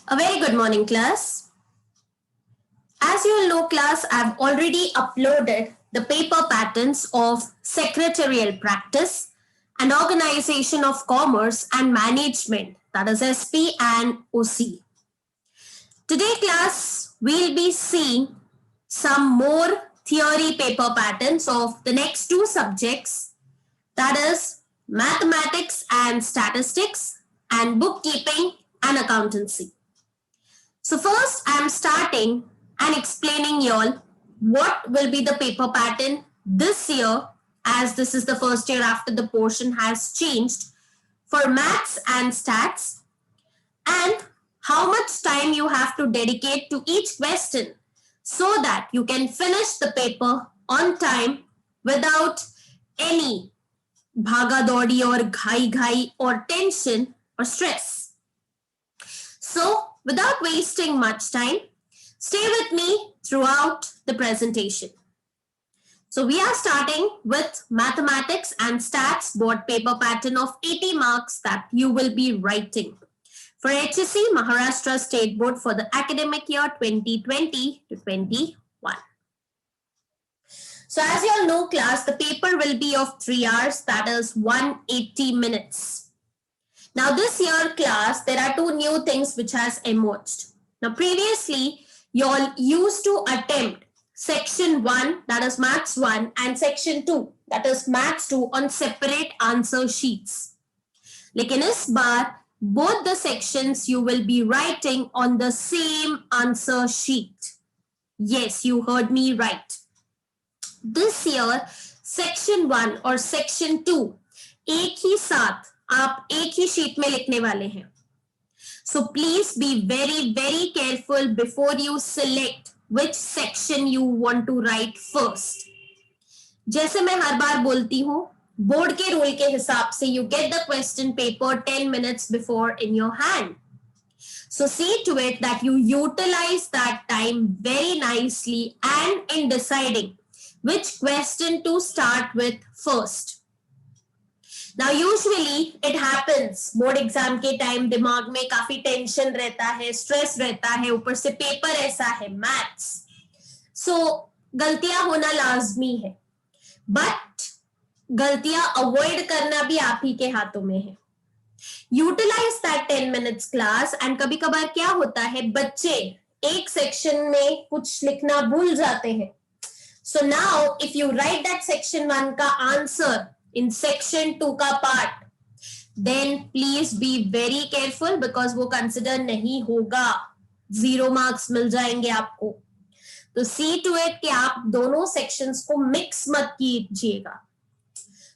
A very good morning, class. As you all know, class, I've already uploaded the paper patterns of secretarial practice and organization of commerce and management, that is SP and OC. Today, class, we'll be seeing some more theory paper patterns of the next two subjects, that is mathematics and statistics and bookkeeping and accountancy. So first I'm starting and explaining y'all what will be the paper pattern this year, as this is the first year after the portion has changed for maths and stats, and how much time you have to dedicate to each question so that you can finish the paper on time without any bhaga dodi or ghai or tension or stress. So without wasting much time, stay with me throughout the presentation. So we are starting with mathematics and stats board paper pattern of 80 marks that you will be writing for HSC Maharashtra State Board for the academic year 2020 to 21. So as you all know, class, the paper will be of 3 hours, that is 180 minutes. Now this year, class, there are two new things which has emerged. Now previously, you all used to attempt section 1, that is maths 1, and section 2, that is maths 2 on separate answer sheets. लेकिन इस बार both the sections you will be writing on the same answer sheet. Yes, you heard me right. This year, section 1 और section 2 एक ही साथ आप एक ही sheet में लिखने वाले हैं. So please be very careful before you select which section you want to write first. जैसे मैं हर बार बोलती हूँ, बोर्ड के रूल के हिसाब से you get the question paper 10 minutes before in your hand. So see to it that you utilize that time very nicely and in deciding which question to start with first. Now usually it happens board exam के time दिमाग में काफी tension रहता है, stress रहता है, ऊपर से पेपर ऐसा है मैथ्स, सो गलतियां होना लाजमी है, बट गलतियां अवॉइड करना भी आप ही के हाथों में है. Utilize that 10 minutes class. And कभी कभार क्या होता है, बच्चे एक सेक्शन में कुछ लिखना भूल जाते हैं. So now if you right that section 1 का आंसर in section 2 का part, then please be very careful because वो consider नहीं होगा, 0 marks मिल जाएंगे आपको. तो see to it कि आप दोनों sections को mix मत कीजिएगा.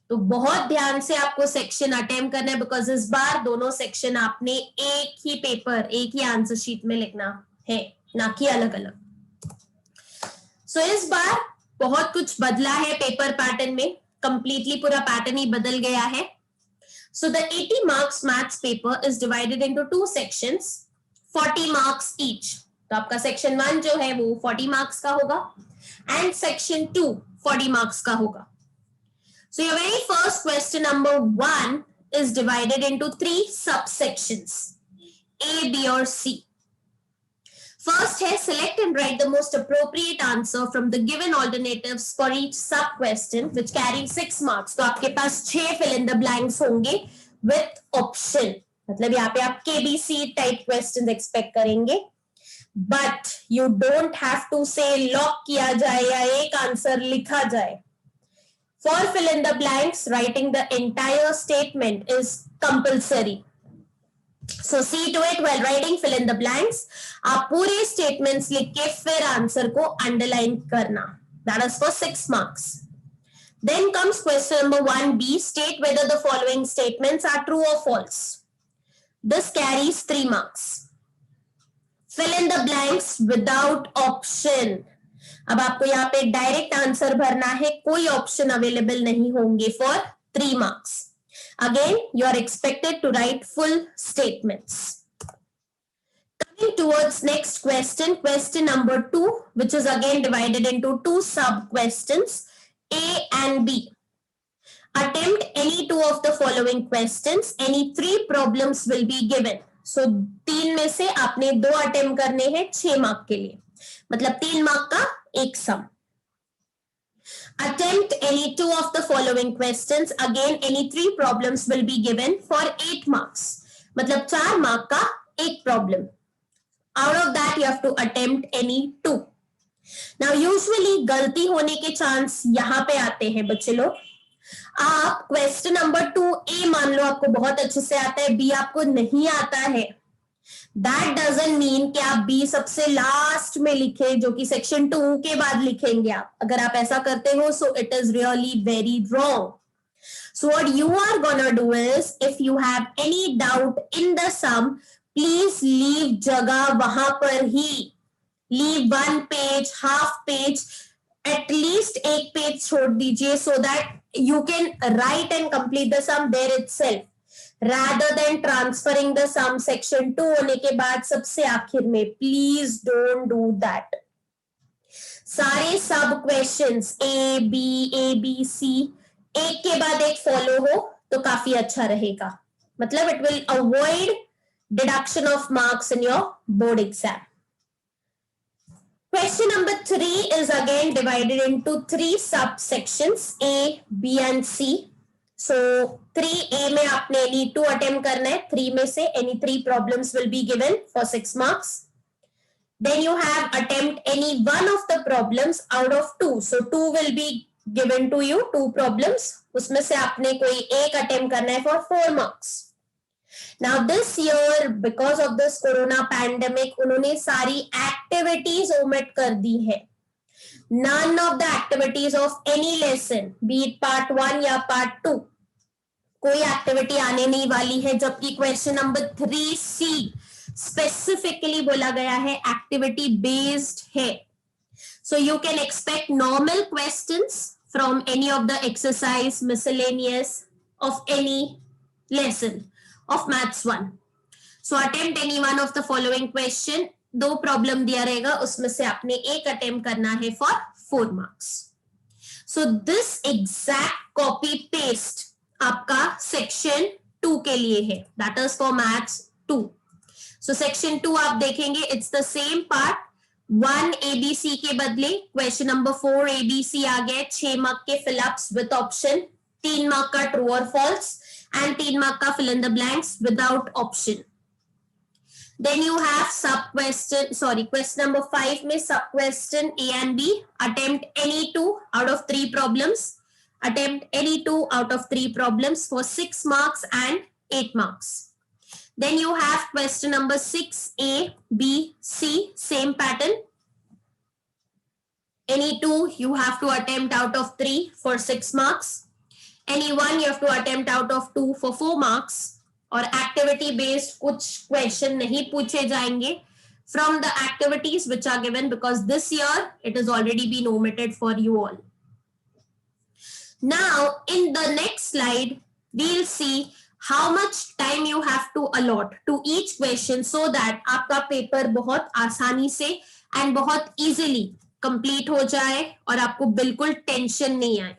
तो बहुत ध्यान से आपको section attempt करना है because इस बार दोनों section आपने एक ही paper, एक ही answer sheet में लिखना है, ना कि अलग अलग. So इस बार बहुत कुछ बदला है paper pattern में, completely पूरा पैटर्न ही बदल गया है. So the 80 marks maths paper is divided into two sections, 40 marks each. तो आपका section 1 जो है वो 40 marks का होगा and section 2 40 marks का होगा. So your very first question number 1 is divided into 3 subsections, A, B or C. First है select and write the most appropriate answer from the given alternatives for each sub question which carry 6 marks. तो आपके पास 6 fill in the blanks होंगे with option. मतलब यहाँ पे आप KBC type questions expect करेंगे. But you don't have to say lock किया जाए या एक आंसर लिखा जाए. For fill in the blanks, writing the entire statement is compulsory. So see to it while writing fill in the blanks, आप पूरे statements लिख के फिर answer को underline करना. That is for 6 marks. Then comes question number 1B. State whether the following statements are true or false. This carries 3 marks. Fill in the blanks without option. अब आपको यहाँ पे direct answer भरना है, कोई option available नहीं होंगे for 3 marks. Again, you are expected to write full statements. Coming towards next question, question number 2, which is again divided into 2 sub-questions, A and B. Attempt any 2 of the following questions. Any 3 problems will be given. सो 3 में से आपने 2 attempt करने हैं 6 mark के लिए, मतलब 3 mark का एक सम. Attempt any 2 of the following questions. Again, any 3 problems will be given for 8 marks. मतलब 4 मार्क का एक problem. Out of that, you have to attempt any 2. Now, usually गलती होने के चांस यहाँ पे आते हैं बच्चे लोग. आप क्वेश्चन नंबर 2 ए मान लो आपको बहुत अच्छे से आता है, बी आपको नहीं आता है. दैट डजंट मीन कि आप बी सबसे लास्ट में लिखे, जो कि सेक्शन 2 के बाद लिखेंगे आप. अगर आप ऐसा करते हो so it is really very wrong. So what you are gonna do is, if you have any doubt in the sum, please leave जगह वहां पर ही. Leave 1 page, half page, at least एक पेज छोड़ दीजिए, so that you can write and complete the sum there itself, rather than transferring the sum section 2 होने के बाद सबसे आखिर में. Please don't do that. सारे सब क्वेश्चंस ए बी सी एक के बाद एक फॉलो हो तो काफी अच्छा रहेगा. मतलब it will avoid deduction of marks in your board exam. Question number 3 is again divided into 3 subsections A, B and C. So 3A में आपने any 2 attempt करना है. 3 में से any 3 problems will be given for 6 marks. Then you have attempt any one of the problems out of 2. So 2 will be given to you, 2 problems. उसमें से आपने कोई एक attempt करना है for 4 marks. Now this year, because of this corona pandemic, उन्होंने सारी activities omit कर दी है. None of the activities of any lesson, be it part 1 या part 2, कोई activity आने नहीं वाली है. जबकि question number 3C specifically बोला गया है activity based है. So you can expect normal questions from any of the exercise, miscellaneous of any lesson of maths 1. So attempt any one of the following question. 2 problem दिया रहेगा, उसमें से आपने एक अटेम्प्ट करना है for 4 marks. So this exact copy paste आपका section 2 के लिए है, that is for maths 2. So section 2 आप देखेंगे, it's the same part. 1 ABC के बदले क्वेश्चन नंबर 4 ABC आ गया. 6 मार्क के फिलअप्स विद ऑप्शन, 3 मार्क का ट्रू और false and 3 mark ka fill in the blanks without option. Then you have sub question, question number 5 mein sub question A and B. Attempt any 2 out of 3 problems. Attempt any 2 out of 3 problems for 6 marks and 8 marks. Then you have question number 6 A, B, C, same pattern. Any 2 you have to attempt out of 3 for 6 marks. Any one you have to attempt out of 2 for 4 marks. और activity based कुछ question नहीं पूछे जाएंगे from the activities which are given, because this year it has already been omitted for you all. Now in the next slide we'll see how much time you have to allot to each question, so that आपका paper बहुत आसानी से and बहुत easily complete हो जाए और आपको बिल्कुल tension नहीं आए.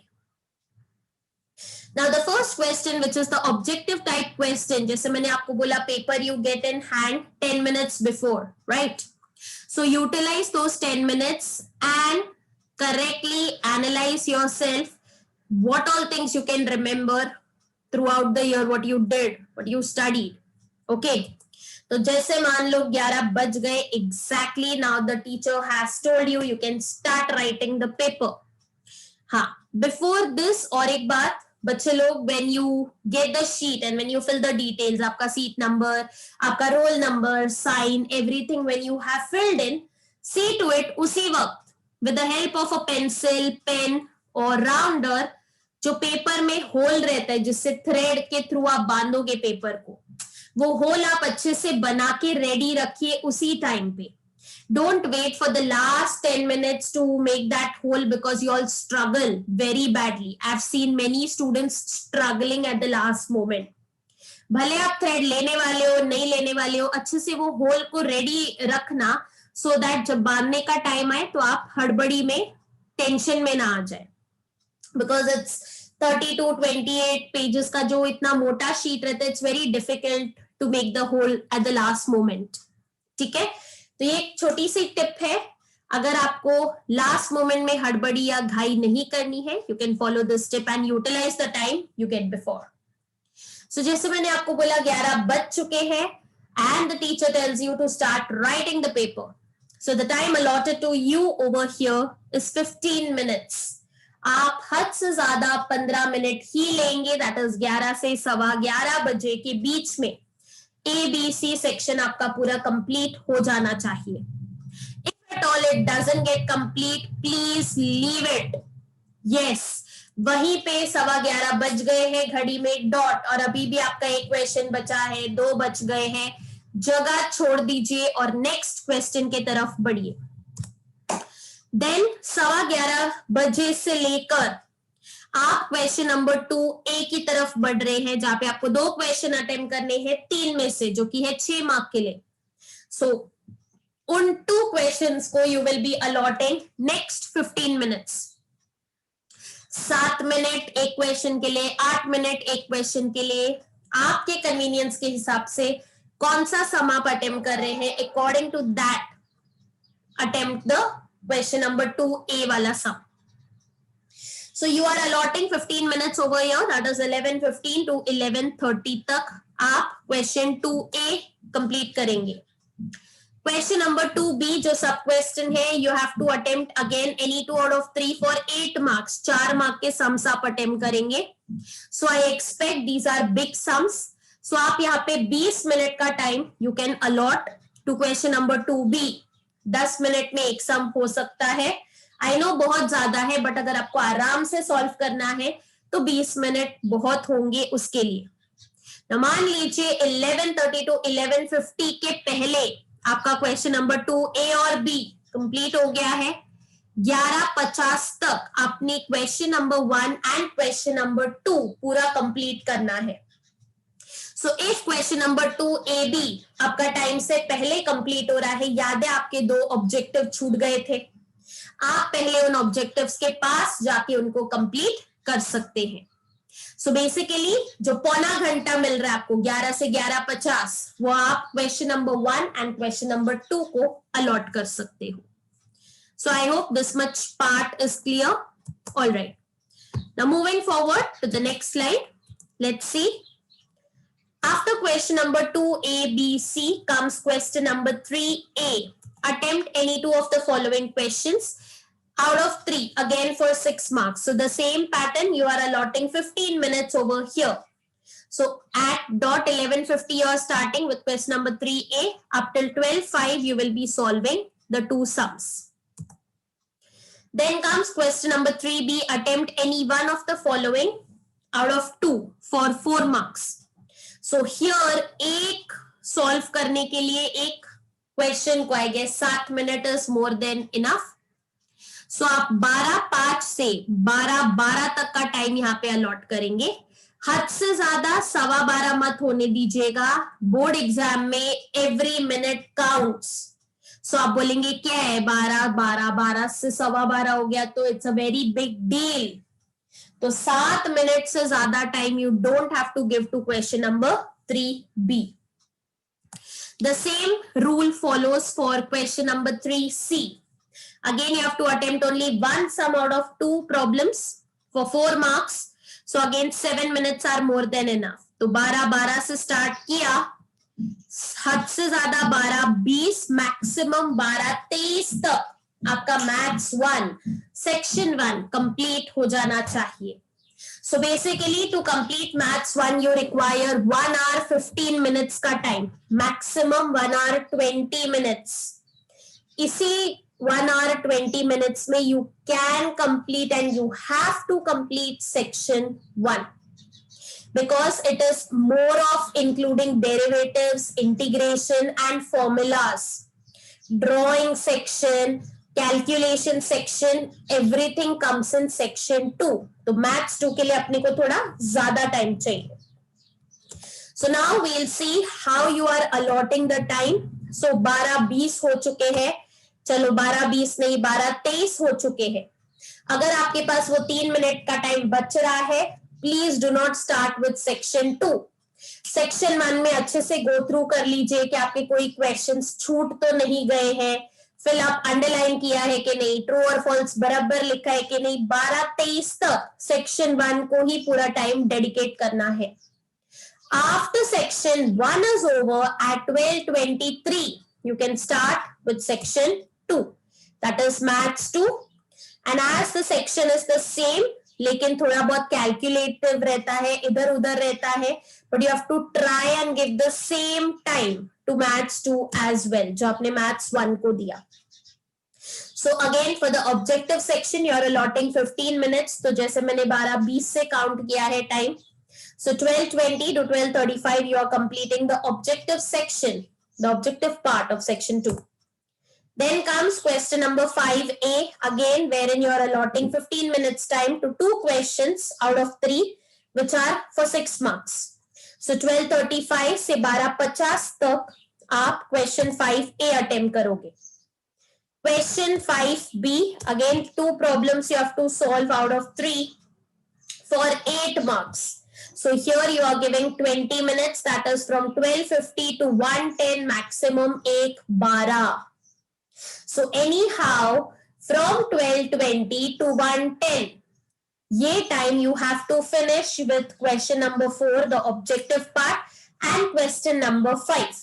Now the first question, which is the objective type question, जैसे मैंने आपको बोला paper you get in hand 10 minutes before, right? So utilize those 10 minutes and correctly analyze yourself. What all things you can remember throughout the year, what you did, what you studied. Okay. तो जैसे मान लो 11 बज गए exactly, now the teacher has told you you can start writing the paper. हाँ, before this और एक बात बच्चे लोग, when you get the sheet and when you fill the details, आपका seat number, आपका roll number, sign, everything when you have filled in, see to it उसी वक्त with the help of a pencil, pen और rounder, जो paper में whole रहता है जिससे थ्रेड के थ्रू आप बांधोगे पेपर को, वो होल आप अच्छे से बना के रेडी रखिए उसी टाइम पे. Don't wait for the last 10 minutes to make that hole, because you all struggle very badly. I've seen many students struggling at the last moment. भले आप थ्रेड लेने वाले हो नहीं लेने वाले हो, अच्छे से वो होल को रेडी रखना, so that जब बांधने का टाइम आए तो आप हड़बड़ी में टेंशन में ना आ जाए. Because it's 30 to 28 pages का जो इतना मोटा शीट रहता है, it's very difficult to make the whole at the last moment. ठीक है, तो ये एक छोटी सी टिप है. अगर आपको लास्ट मोमेंट में हड़बड़ी या घाई नहीं करनी है, you can follow this tip and utilise the time you get before. So जैसे मैंने आपको बोला 11 बज चुके हैं and the teacher tells you to start writing the paper. So the time allotted to you over here is 15 minutes. आप हद से ज्यादा 15 मिनट ही लेंगे. दैट इज 11 से 11:15 बजे के बीच में ABC सेक्शन आपका पूरा कंप्लीट हो जाना चाहिए. If at all it doesn't get complete, please leave it. Yes, वहीं पे 11:15 बज गए हैं घड़ी में डॉट, और अभी भी आपका एक क्वेश्चन बचा है, 2 बच गए हैं. जगह छोड़ दीजिए और नेक्स्ट क्वेश्चन के तरफ बढ़िए. देन 11:15 बजे से लेकर आप क्वेश्चन नंबर 2A की तरफ बढ़ रहे हैं, जहां पे आपको 2 क्वेश्चन अटेम्प्ट करने हैं 3 में से, जो कि है 6 मार्क के लिए. सो उन 2 क्वेश्चंस को you will be allotting next 15 minutes. 7 minute एक क्वेश्चन के लिए, 8 मिनट एक क्वेश्चन के लिए. आपके कन्वीनियंस के हिसाब से कौन सा सम आप अटेम्प्ट कर रहे हैं, according to that attempt the question number 2A वाला सम. So you are allotting 15 minutes over here, that is 11:15 to 11:30 तक आप क्वेश्चन 2A कंप्लीट करेंगे. क्वेश्चन नंबर 2B जो सब क्वेश्चन है, you have to attempt again any 2 out of 3 for 8 marks. 4 mark के sums आप attempt करेंगे. So I expect these are big sums. So आप यहाँ पे 20 मिनट का time you can allot to question number 2B. 10 minute में एक सम हो सकता है. आई नो बहुत ज्यादा है, बट अगर आपको आराम से सॉल्व करना है तो 20 मिनट बहुत होंगे उसके लिए. तो मान लीजिए 11:30 to 11:50 के पहले आपका क्वेश्चन नंबर 2A और B कंप्लीट हो गया है. 11:50 तक आपने question number 1 and question number 2 पूरा कंप्लीट करना है. So if question number 2AB आपका टाइम से पहले कंप्लीट हो रहा है, याद है आपके 2 ऑब्जेक्टिव छूट गए थे, आप पहले उन ऑब्जेक्टिव्स के पास जाके उनको कंप्लीट कर सकते हैं. सो बेसिकली जो पौना घंटा मिल रहा है आपको 11 से 11:50, वो आप question number 1 and question number 2 को अलॉट कर सकते हो. So I hope this much part is clear. Alright, now moving forward to the next slide, let's see. After question number 2ABC comes question number 3A. Attempt any 2 of the following questions out of 3, again for 6 marks. So the same pattern, you are allotting 15 minutes over here. So at dot 11:50 you are starting with question number 3A. Up till 12:05 you will be solving the 2 sums. Then comes question number 3B. Attempt any one of the following out of 2 for 4 marks. So here एक solve करने के लिए एक question को I guess 7 minute is more than enough. So आप 12:05 से 12:12 तक का टाइम यहाँ पे अलॉट करेंगे. हद से ज्यादा 12:15 मत होने दीजिएगा. बोर्ड एग्जाम में एवरी मिनट काउंट्स. सो आप बोलेंगे क्या है 12 से 12:15 हो गया तो it's a very big deal. तो 7 मिनट से ज्यादा time you don't have to give to question number 3B. The same rule follows for question number 3C. Again, you have to attempt only one sum out of 2 problems for 4 marks. So again, 7 minutes are more than enough. तो 12:12 से start किया, हद से ज्यादा 12:20, maximum 12:23 तक आपका maths 1 section 1 complete हो जाना चाहिए. So basically to complete maths 1 you require 1 hour 15 minutes का time, maximum 1 hour 20 minutes. इसी 1 hour 20 minutes में you can complete and you have to complete section 1 because it is more of including derivatives, integration and formulas. Drawing section, calculation section, everything comes in section 2. तो maths 2 के लिए अपने को थोड़ा ज्यादा time चाहिए. So now we will see how you are allotting the time. So 12:20 हो चुके हैं, चलो 12:20 नहीं 12:23 हो चुके हैं. अगर आपके पास वो 3 मिनट का टाइम बच रहा है, please do not start with section 2. Section 1 में अच्छे से गो थ्रू कर लीजिए कि आपके कोई क्वेश्चंस छूट तो नहीं गए हैं, फिल आप अंडरलाइन किया है कि नहीं, ट्रू और फॉल्स बराबर लिखा है कि नहीं। 12-23 तक सेक्शन 1 को ही पूरा टाइम डेडिकेट करना है। After section 1 is over at 12:23, you can start with section 2, that is maths 2. And as the section is the same, लेकिन थोड़ा बहुत calculative रहता है, इधर उधर रहता है, but you have to try and give the same time to maths 2 as well, जो आपने maths 1 को दिया. So again for the objective section you are allotting 15 minutes. तो जैसे मैंने 12-20 से count किया है time. So 12:20 to 12:35 you are completing the objective section, the objective part of section 2. Then comes question number 5A, again wherein you are allotting 15 minutes time to 2 questions out of 3 which are for 6 marks. So 12:35 से 12:50 तक आप question 5A attempt करोगे. Question 5B, again 2 problems you have to solve out of 3 for 8 marks. So here you are giving 20 minutes, that is from 12:50 to 1:10, maximum 1:12. So anyhow from 12:20 to 1:10, ये time you have to finish with question number 4, the objective part, and question number 5.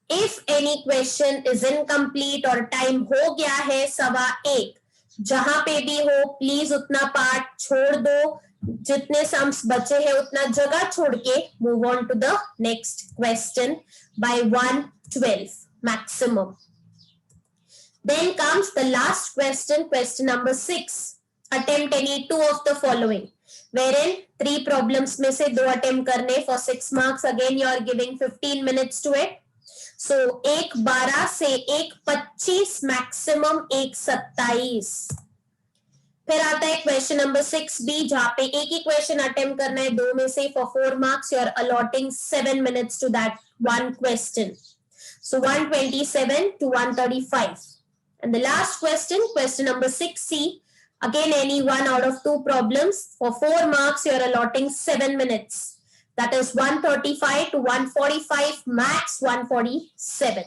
If any question is incomplete or time हो गया है 1:15, जहां पे भी हो please उतना part छोड़ दो, जितने सम्स बचे हैं उतना जगह छोड़ के move on to the next question by 1:12 maximum. Then comes the last question, question number 6. Attempt any 2 of the following, wherein 3 problems में से 2 attempt करने for 6 marks. Again you are giving 15 minutes to it. So 1:12 से 1:25, maximum 1:27. फिर आता है question number 6B, जहां पे एक ही क्वेश्चन अटेम्प्ट करना है 2 में से for 4 marks. You are allotting 7 minutes to that one question. So 1:27 to 1:35. And the last question, question number 6C, again any one out of 2 problems for 4 marks. You are allotting 7 minutes. That is 1:35 to 1:45, max 1:47.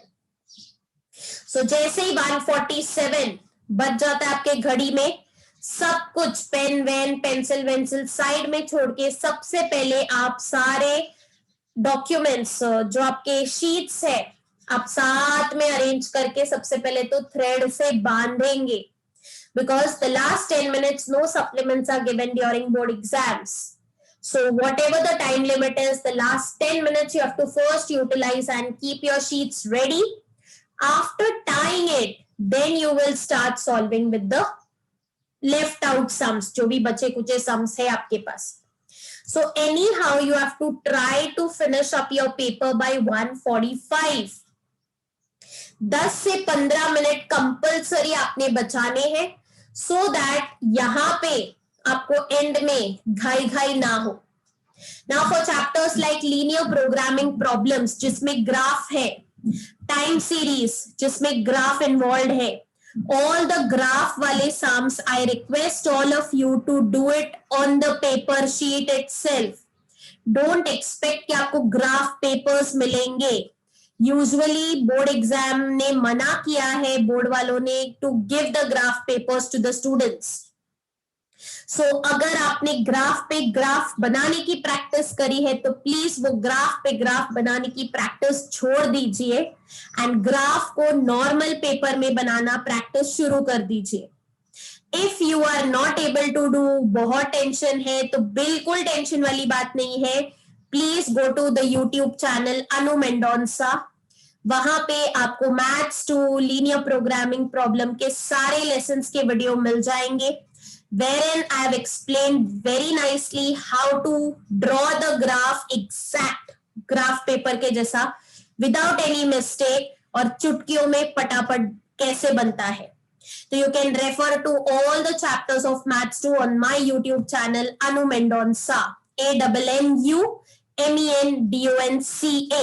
So जैसे ही 1:47 बच जाता है आपके घड़ी में, सब कुछ pen when pencil वेंसिल side में छोड़ के सबसे पहले आप सारे डॉक्यूमेंट्स जो आपके शीट्स है आप साथ में अरेंज करके सबसे पहले तो थ्रेड से बांधेंगे, because the last 10 minutes no supplements are given during board exams. So whatever the time limit is, the last 10 minutes you have to first utilize and keep your sheets ready. After tying it, then you will start solving with the left out sums, जो भी बचे Kuche sums है आपके पास. So anyhow you have to try to finish up your paper by 1:45. 10 से 15 minute compulsory आपने बचाने हैं, so that यहाँ पे आपको एंड में घाई घाई ना हो. Now for chapters like linear programming problems जिसमें ग्राफ है, टाइम सीरीज जिसमें ग्राफ इन्वॉल्व है, all the graph wale sums, I request all of you to do it on the paper sheet itself. Don't expect कि आपको graph papers मिलेंगे. Usually board exam ने मना किया है बोर्ड वालों ने to give the graph papers to the students. So अगर आपने ग्राफ पे ग्राफ बनाने की प्रैक्टिस करी है तो प्लीज वो ग्राफ पे ग्राफ बनाने की प्रैक्टिस छोड़ दीजिए एंड ग्राफ को नॉर्मल पेपर में बनाना प्रैक्टिस शुरू कर दीजिए. If you are not able to do, बहुत टेंशन है तो बिल्कुल टेंशन वाली बात नहीं है. Please go to the YouTube channel Anu Mendonsa. वहां पे आपको मैथ्स 2 लीनियर प्रोग्रामिंग प्रॉब्लम के सारे लेसन्स के वीडियो मिल जाएंगे, wherein I have explained very nicely how to draw the graph, exact graph paper के जैसा without any mistake, और चुटकियों में पटापट कैसे बनता है. So you can refer to all the chapters of Maths 2 on my YouTube channel Anu Mendonca, ANNUMENDONCA.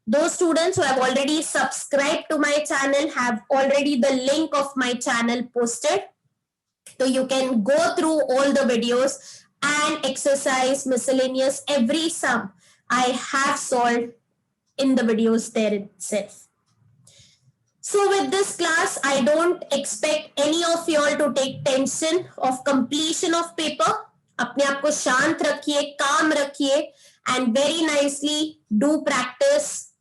Those students who have already subscribed to my channel have already the link of my channel posted. So you can go through all the videos and exercise miscellaneous every sum I have solved in the videos there itself. So with this class, I don't expect any of you all to take tension of completion of paper. अपने आप को शांत रखिए, calm रखिए, and very nicely do practice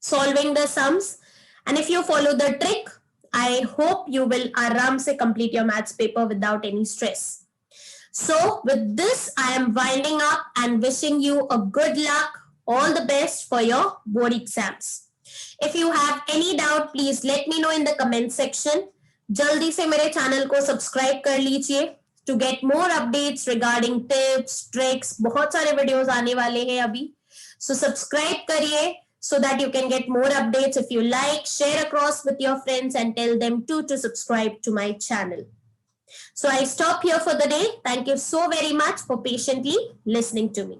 solving the sums. And if you follow the trick, I hope you will आराम से complete your maths paper without any stress. So with this, I am winding up and wishing you a good luck, all the best for your board exams. If you have any doubt, please let me know in the comment section. जल्दी से मेरे channel को subscribe कर लीजिए to get more updates regarding tips, tricks. बहुत सारे videos आने वाले हैं अभी. So subscribe करिए so that you can get more updates. If you like, share across with your friends and tell them too to subscribe to my channel. So I stop here for the day. Thank you so very much for patiently listening to me.